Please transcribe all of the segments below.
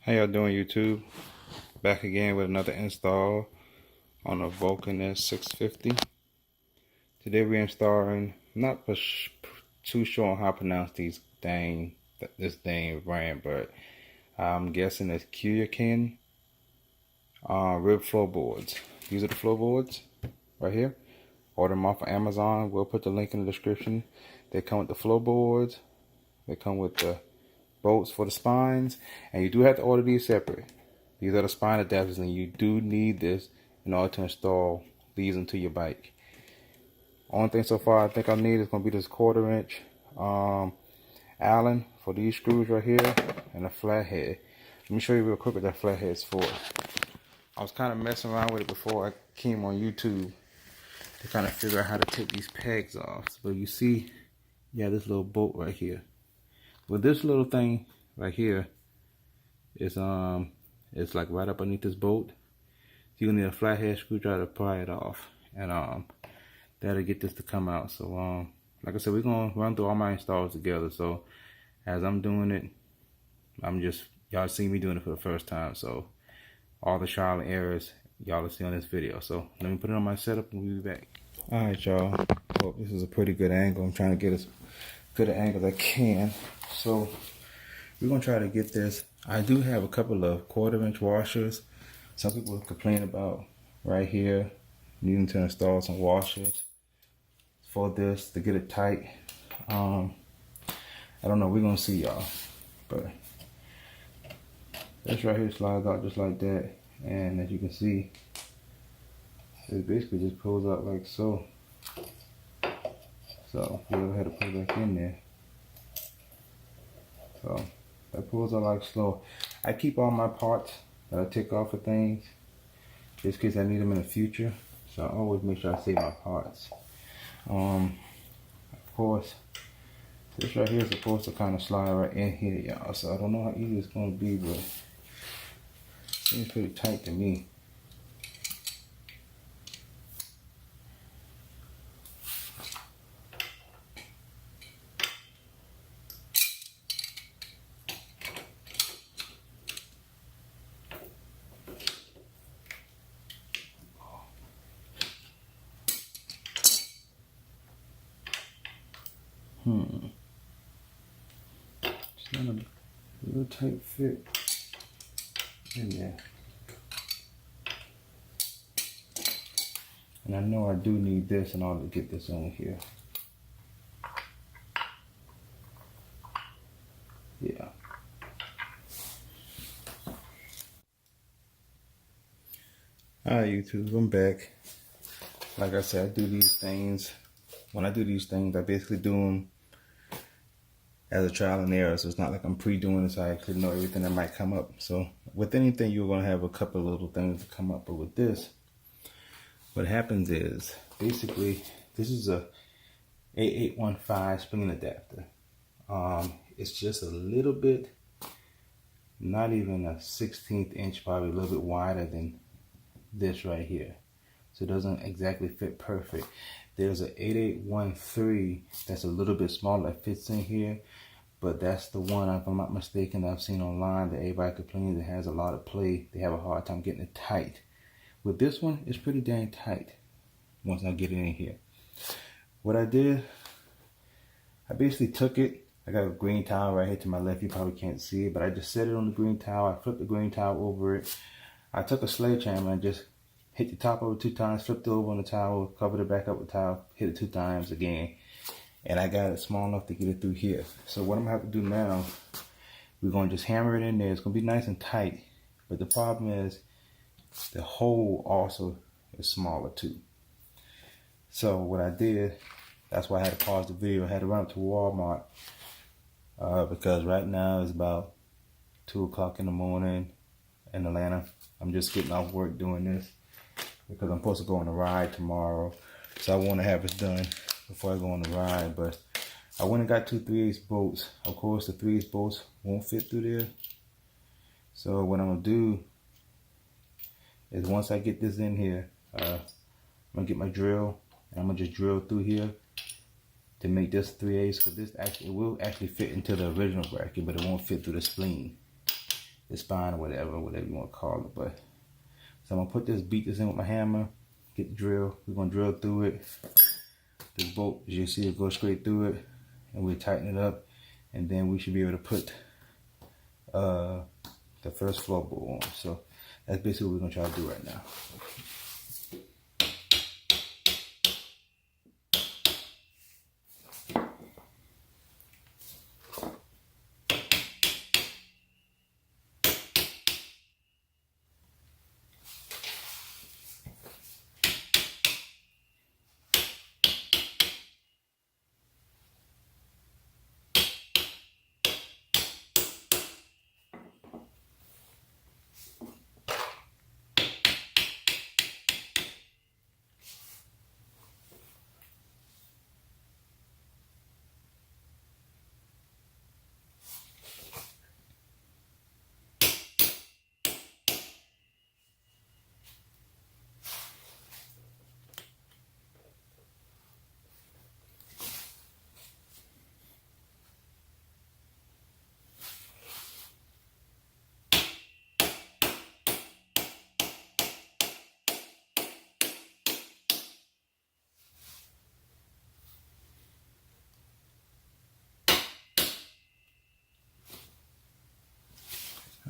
How y'all doing, YouTube? Back again with another install on a Vulcan S650. Today we're installing, not too sure on how to pronounce this dang brand, but I'm guessing it's Kuryakyn rib floorboards. These are the floorboards right here. Order them off of Amazon. We'll put the link in the description. They come with the floorboards. They come with the bolts for the spines, and you do have to order these separate. These are the spine adapters, and you do need this in order to install these into your bike. Only thing so far I think I need is going to be this 1/4 inch Allen for these screws right here, and a flathead. Let me show you real quick what that flathead is for. I was kind of messing around with it before I came on YouTube to kind of figure out how to take these pegs off. But you see, you have this little bolt right here. With this little thing right here is it's like right up underneath this bolt. You're gonna need a flathead screwdriver to pry it off, and that'll get this to come out. So like I said, we're gonna run through all my installs together. So as I'm doing it, y'all see me doing it for the first time. So all the trial and errors y'all will see on this video. So let me put it on my setup and we'll be back. All right, y'all. Well, this is a pretty good angle. I'm trying to get as good an angle as I can. So we're gonna try to get this. I do have a couple of 1/4 inch washers. Some people complain about right here needing to install some washers for this to get it tight. I don't know, we're gonna see, y'all. But this right here slides out just like that, and as you can see, it basically just pulls out like so. So you go ahead and put it back in there. So that pulls out like slow. I keep all my parts that I take off of things just in case I need them in the future. So I always make sure I save my parts. Of course, this right here is supposed to kind of slide right in here, y'all. So I don't know how easy it's going to be, but it seems pretty tight to me. It's not a real tight fit in there. And I know I do need this in order to get this on here. Yeah. Alright, YouTube, I'm back. Like I said, I do these things. When I do these things, I basically do them as a trial and error. So it's not like I'm pre-doing this. I actually know everything that might come up. So with anything, you're going to have a couple of little things to come up. But with this, what happens is, basically, this is a 8815 spring adapter. It's just a little bit, not even a 1/16 inch, probably a little bit wider than this right here. So it doesn't exactly fit perfect. There's a 8813 that's a little bit smaller that fits in here, but that's the one, if I'm not mistaken, I've seen online that everybody complains it has a lot of play. They have a hard time getting it tight. With this one, it's pretty dang tight once I get it in here. What I did, I basically took it. I got a green towel right here to my left. You probably can't see it, but I just set it on the green towel. I flipped the green towel over it. I took a sledgehammer and just hit the top over 2 times, flipped it over on the towel, covered it back up with towel, hit it 2 times again. And I got it small enough to get it through here. So what I'm gonna have to do now, we're gonna just hammer it in there. It's gonna be nice and tight. But the problem is, the hole also is smaller too. So what I did, that's why I had to pause the video. I had to run up to Walmart because right now it's about 2 o'clock in the morning in Atlanta. I'm just getting off work doing this because I'm supposed to go on a ride tomorrow. So I want to have it done before I go on the ride. But I went and got 2 3/8 bolts. Of course, the 3/8 bolts won't fit through there. So what I'm going to do is once I get this in here, I'm going to get my drill. And I'm going to just drill through here to make this 3/8. Because this actually, it will actually fit into the original bracket, but it won't fit through the spleen. the spine or whatever you want to call it. But so I'm gonna beat this in with my hammer, get the drill. We're gonna drill through it. This bolt, as you see, it goes straight through it, and we tighten it up, and then we should be able to put the first floorboard on. So that's basically what we're gonna try to do right now.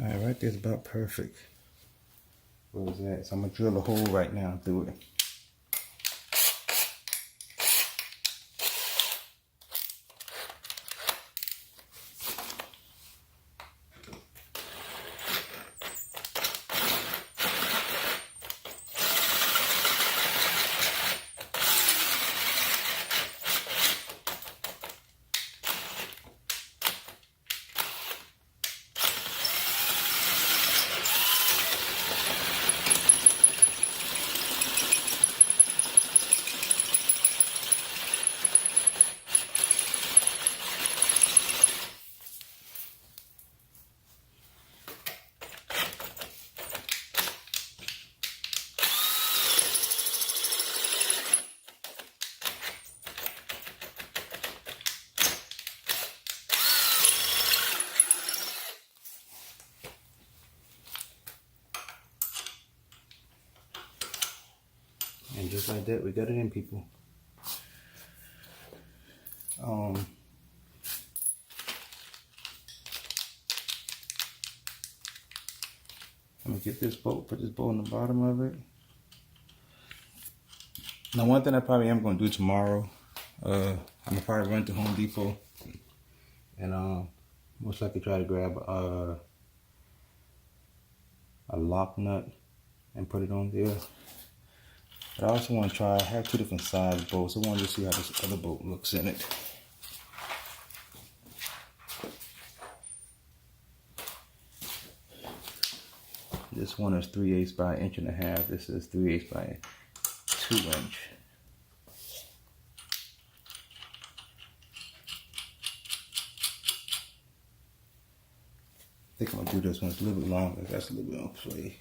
All right, right there's about perfect. What is that? So I'm gonna drill a hole right now through it. And just like that, we got it in, people. I'm gonna get this bolt, put this bolt on the bottom of it. Now, one thing I probably am gonna do tomorrow, I'm gonna probably run to Home Depot and most likely try to grab a lock nut and put it on there. But I also want to try, I have two different size bolts. I wanted to see how this other bolt looks in it. This one is 3/8 by 1.5 inches. This is 3/8 by 2 inches. I think I'm gonna do this one. It's a little bit longer. That's a little bit on play.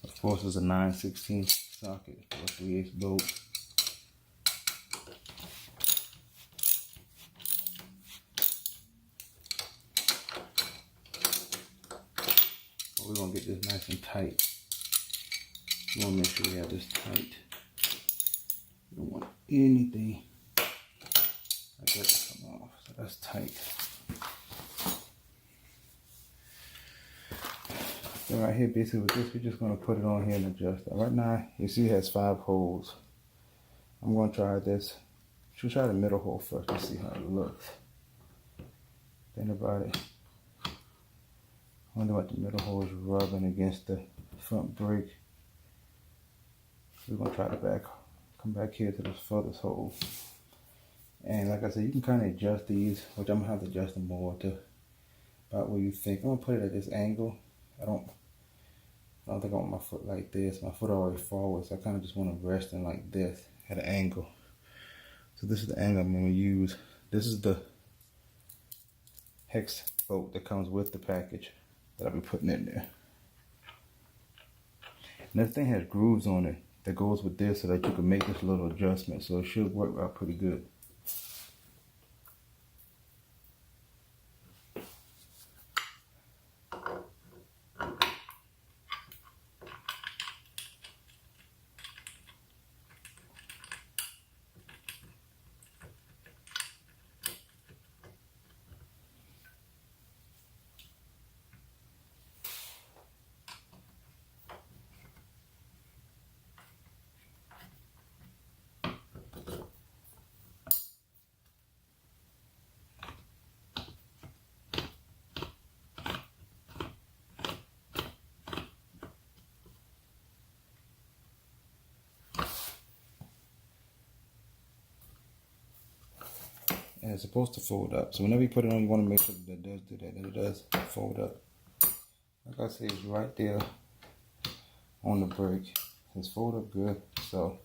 Of course, it's a 9/16 socket for a 3/8 bolt. What we're gonna get this nice and tight. You wanna make sure we have this tight. You don't want anything like that to come off. So that's tight. So right here, basically with this, we're just gonna put it on here and adjust it. Right now, you see it has 5 holes. I'm gonna try this. Should try the middle hole first to see how it looks. Think about it. I wonder what the middle hole is rubbing against the front brake. We're gonna try the back. Come back here to the furthest hole. And like I said, you can kind of adjust these, which I'm gonna have to adjust them more to about where you think. I'm gonna put it at this angle. I don't think I want my foot like this. My foot already forward, so I kind of just want to rest in like this at an angle. So this is the angle I'm going to use. This is the hex bolt that comes with the package that I'll be putting in there. And this thing has grooves on it that goes with this so that you can make this little adjustment. So it should work out pretty good. And it's supposed to fold up. So whenever you put it on, you want to make sure that it does do that. That it does fold up. Like I said, it's right there on the brake. It's fold up good. So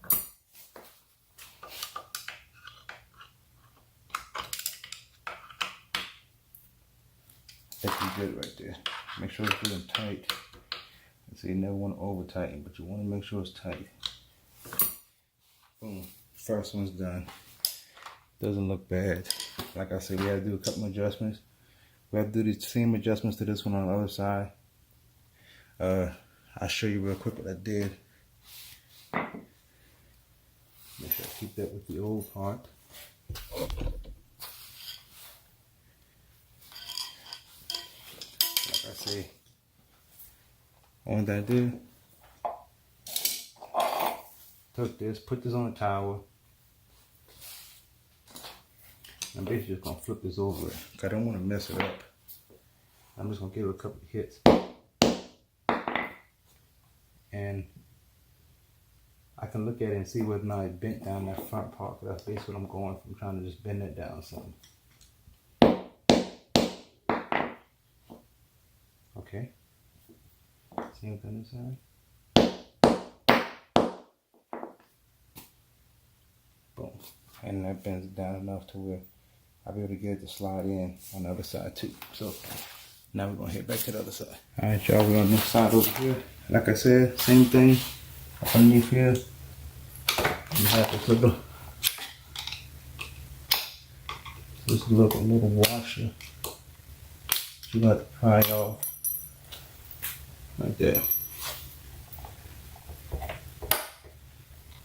that's good right there. Make sure it's good and tight. So you never want to over tighten, but you want to make sure it's tight. Boom. First one's done. Doesn't look bad. Like I said, we have to do a couple adjustments. We have to do the same adjustments to this one on the other side. I'll show you real quick what I did. Make sure I keep that with the old part. Like I say, only thing I did, took this, put this on the tower. I'm basically just going to flip this over it, because I don't want to mess it up. I'm just going to give it a couple of hits. And I can look at it and see whether or not it bent down that front part, because that's basically what I'm going for. I'm trying to just bend that down some. Okay. Same thing this side. Boom. And that bends it down enough to where I'll be able to get it to slide in on the other side too. So now we're gonna head back to the other side. All right, y'all, we're on this side over here. Like I said, same thing underneath here. You have this little washer. You got to pry off like that.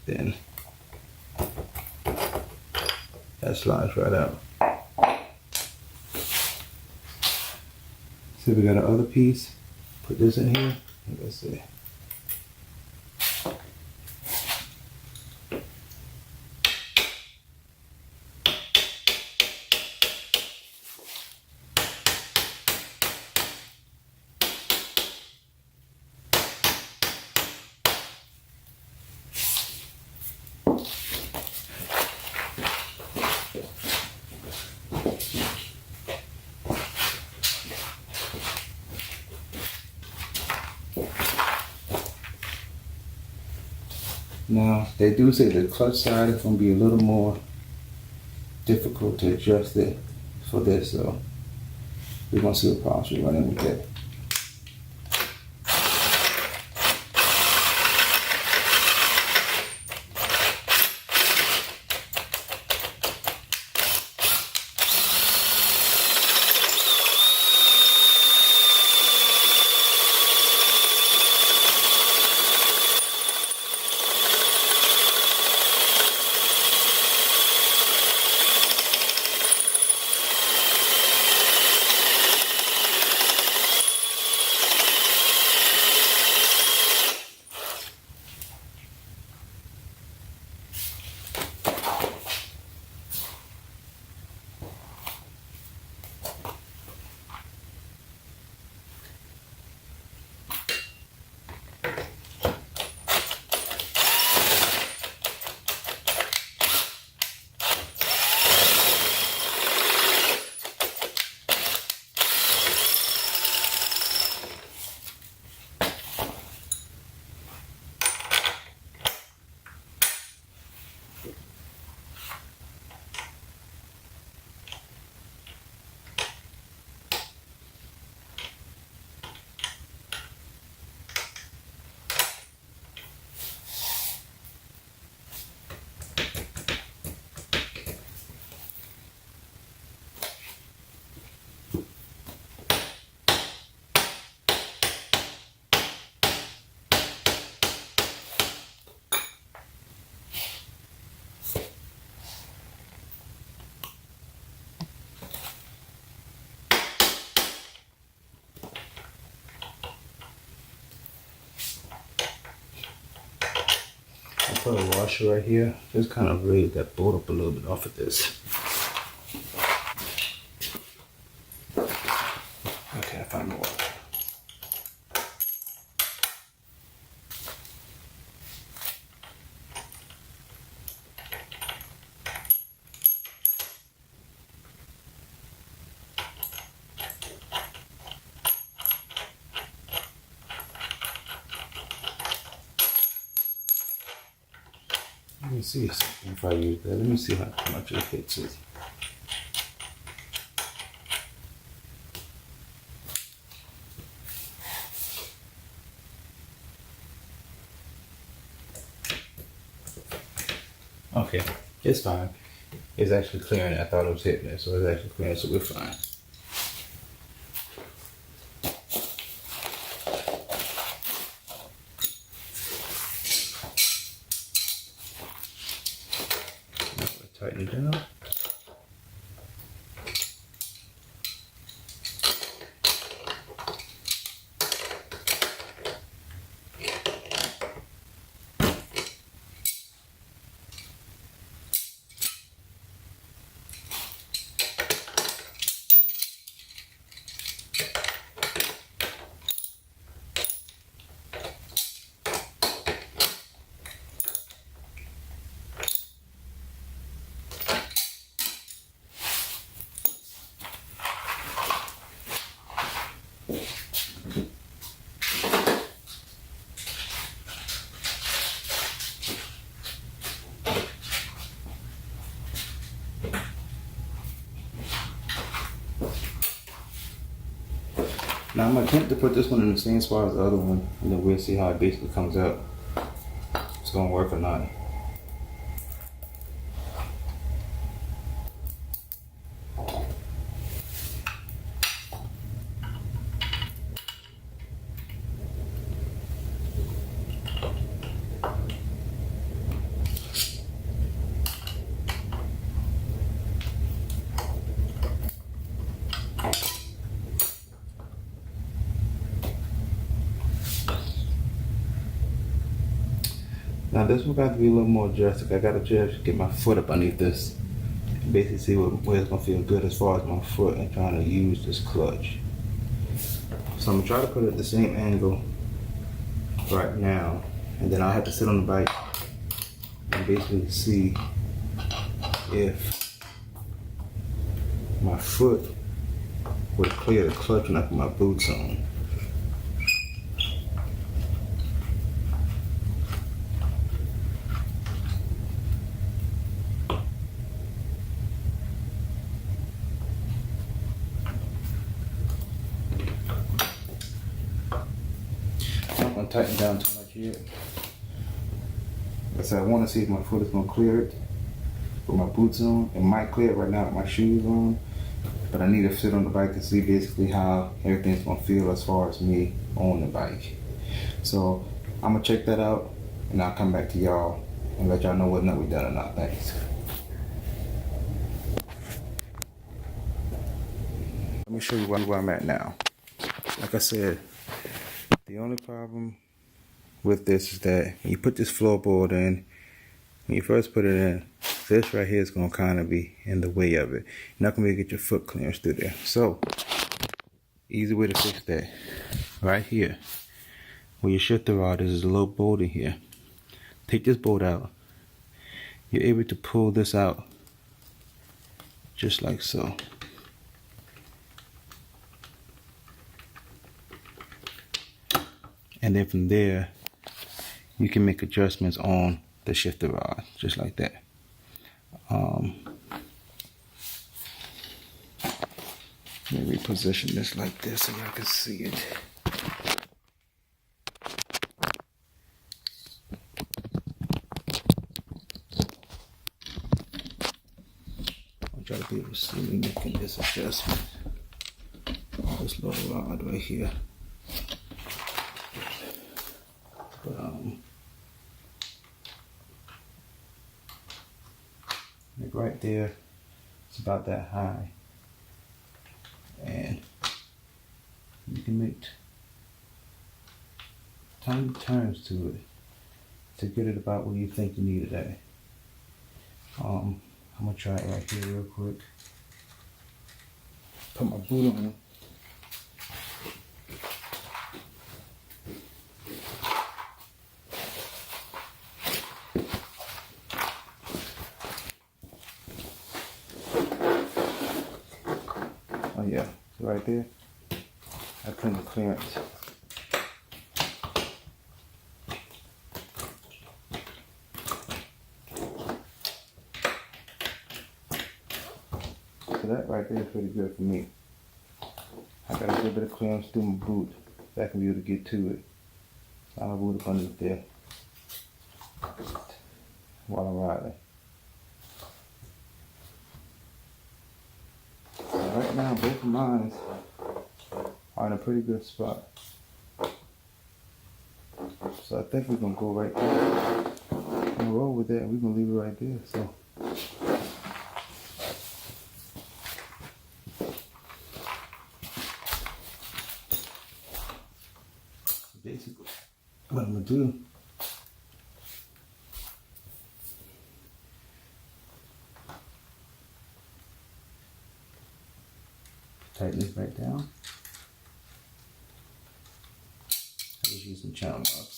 Then that slides right out. See, we got our other piece. Put this in here. Let's see. Now, they do say the clutch side is going to be a little more difficult to adjust it for this, so we're going to see what problems we're running with that. put a washer right here. Just kind of raise that bolt up a little bit off of this. Okay, I found the water. Let me see if I use that. Let me see how much it fits it. Okay, it's fine. It's actually clearing it. I thought it was hitting it, so it's actually clearing, so we're fine. Tighten it down. Now I'm gonna attempt to put this one in the same spot as the other one, and then we'll see how it basically comes out. If it's gonna work or not. Now this one got to be a little more drastic. I gotta just get my foot up underneath this. Basically see where it's gonna feel good as far as my foot and trying to use this clutch. So I'm gonna try to put it at the same angle right now, and then I'll have to sit on the bike and basically see if my foot would clear the clutch when I put my boots on. I'm not going to tighten down too much yet. Like I said, I want to see if my foot is going to clear it with my boots on. It might clear it right now with my shoes on, but I need to sit on the bike to see basically how everything's going to feel as far as me on the bike. So I'm going to check that out, and I'll come back to y'all and let y'all know whether or not we done or not. Thanks. Let me show you where I'm at now. Like I said, the only problem with this is that when you put this floorboard in, when you first put it in, this right here is going to kind of be in the way of it. You're not going to be able to get your foot clearance through there. So, easy way to fix that. Right here, where your shifter rod is a little bolt in here. Take this bolt out. You're able to pull this out just like so. And then from there, you can make adjustments on the shifter rod, just like that. Let me reposition this like this so y'all can see it. I'll try to be able to see me making this adjustment. This little rod right here. But like right there, it's about that high, and you can make tiny turns to it to get it about where you think you need it at. I'm gonna try it right here real quick. Put my boot on. Oh yeah, right there. I clean the clearance. So that right there is pretty good for me. I got a little bit of clearance through my boot so I can be able to get to it. So I'm gonna boot up underneath there while I'm riding. So right now, both of mine are in a pretty good spot. So I think we're gonna go right there. I'm gonna roll with that and we're gonna leave it right there. So basically what I'm gonna do, tighten this back down. I just use some channel locks.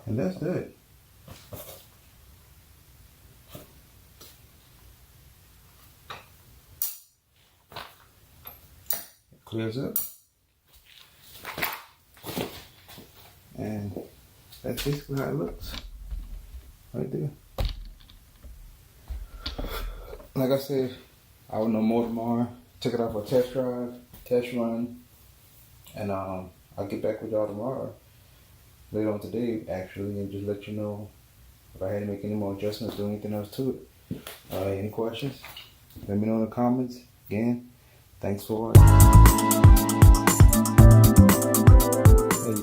And that's it. It clears up. And that's basically how it looks. Right there. Like I said, I will know more tomorrow. Took it out for a test drive, test run. And I'll get back with y'all tomorrow. Later on today, actually, and just let you know if I had to make any more adjustments or anything else to it. Any questions? Let me know in the comments. Again, thanks for watching.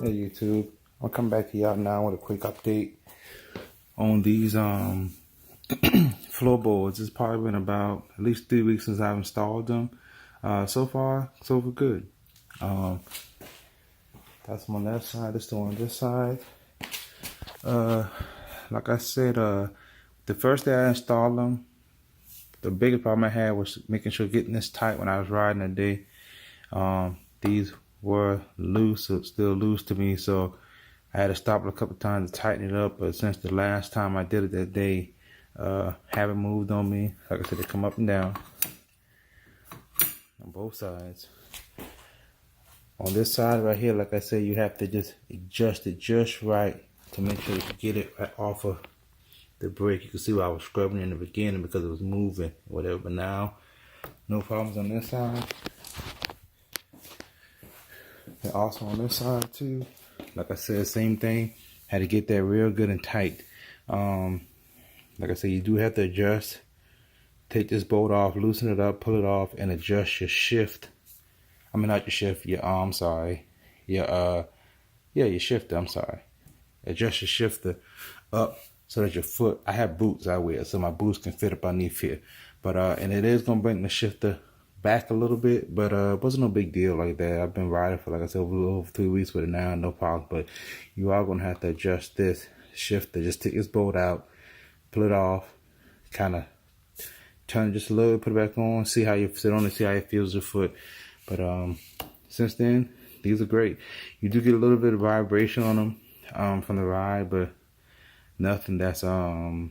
Hey YouTube, I'll come back to y'all now with a quick update on these floorboards. It's probably been about at least 3 weeks since I've installed them. So far, so good. That's on that side, this one on this side. Like I said, the first day I installed them, the biggest problem I had was making sure getting this tight when I was riding that day. These were loose, so it's still loose to me, so I had to stop it a couple times to tighten it up. But since the last time I did it that day, haven't moved on me. Like I said, they come up and down on both sides. On this side right here, like I said, you have to just adjust it just right to make sure you can get it right off of the brake. You can see where I was scrubbing in the beginning because it was moving, whatever. But now, no problems on this side. And also on this side too, like I said, same thing. Had to get that real good and tight. Like I said, you do have to adjust. Take this bolt off, loosen it up, pull it off, and adjust your shift. I mean, not your shift, your arm, sorry. Your shifter, I'm sorry. Adjust your shifter up so that your foot, I have boots I wear, so my boots can fit up underneath here. But, and it is going to bring the shifter back a little bit, but it wasn't no big deal like that. I've been riding for, like I said, over 3 weeks with it now, no problem. But you are going to have to adjust this shifter. Just take this bolt out, pull it off, kind of turn it just a little, put it back on, see how you sit on it, see how it feels your foot. But since then, these are great. You do get a little bit of vibration on them from the ride, but nothing that's to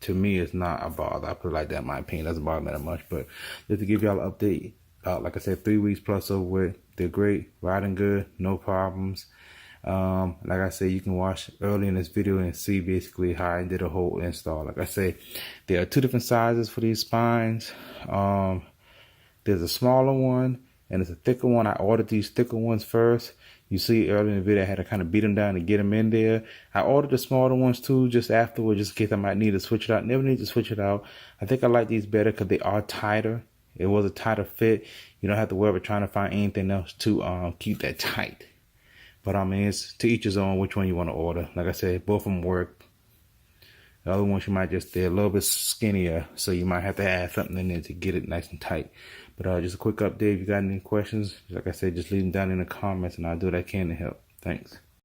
me is not a bother. I put it like that in my opinion. Doesn't bother me that much. But just to give y'all an update, like I said, 3 weeks plus over with. They're great, riding good, no problems. Like I said, you can watch early in this video and see basically how I did a whole install. Like I say, there are 2 different sizes for these spines. There's a smaller one and there's a thicker one. I ordered these thicker ones first You see earlier in the video, I had to kind of beat them down to get them in there. I ordered the smaller ones too, just afterward, just in case I might need to switch it out. Never need to switch it out. I think I like these better because they are tighter. It was a tighter fit. You don't have to worry about trying to find anything else to keep that tight. But I mean, it's to each his own which one you want to order. Like I said, both of them work. The other ones you might just, they're a little bit skinnier, so you might have to add something in there to get it nice and tight. But just a quick update. If you got any questions, like I said, just leave them down in the comments and I'll do what I can to help. Thanks.